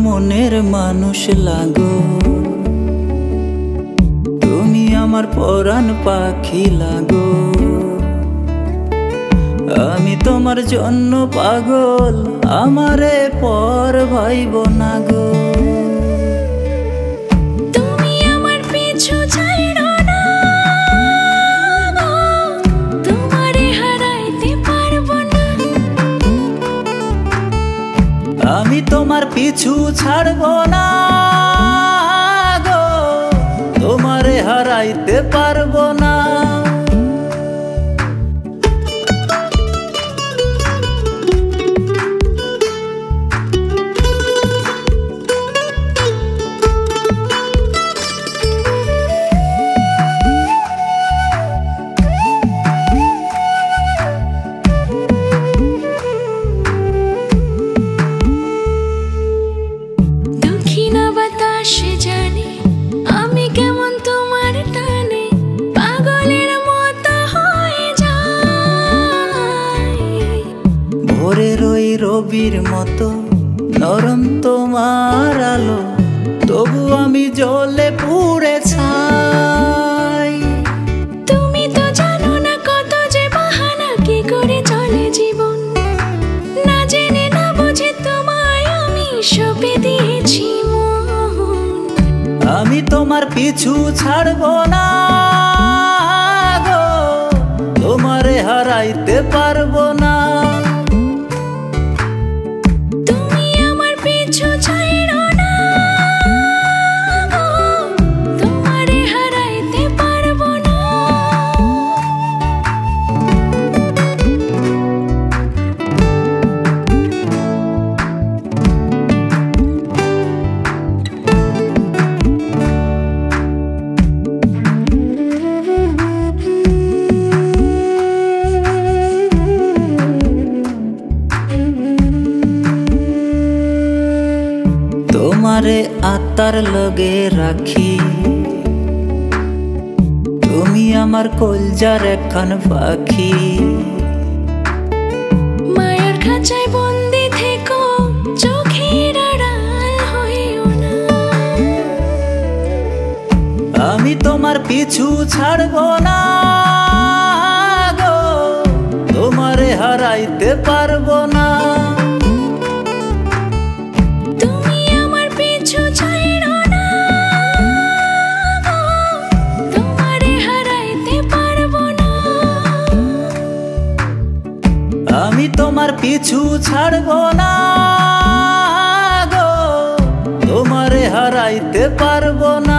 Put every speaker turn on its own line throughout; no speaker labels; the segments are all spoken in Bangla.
মনের মানুষ লাগো, তুমি আমার পরাণ পাখি লাগো। আমি তোমার জন্য পাগল, আমারে পর ভাইব না গো।
তুমি আমার পিছু ছাইড়ো না গো, তোমারে হারাইতে পারবো না।
আমি তোমার পিছু ছাড়বো না গো, তোমারে হারাইতে পারবো না। ভোরের ওই রবির মতো নরম তোমার আলো, তবু আমি জ্বলে পুড়ে ছাই।
তুমি তো জানো না কত যে বাহানা কি করে চলে জীবন, না জেনে না বুঝে তোমায় আমি সঁপে দিয়েছি মন।
আমি তোমার পিছু ছাড়বো না গো, তোমারে হারাইতে পারবো না। তোমারে আত্মার লগে রাখি, তুমি আমার কলজার একখান পাখি।
মায়ের খাঁচায় বন্দি থেকো, চোখের আড়াল হইও না।
আমি তোমার পিছু ছাড়বো না গো, তোমারে হারাইতে পারবো না। আমি তোমার পিছু ছাড়বো না গো, তোমারে হারাইতে পারবো না।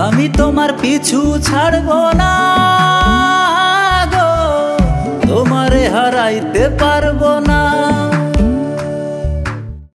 আমি তোমার পিছু ছাড়বো না গো, তোমারে হারাইতে পারবো না।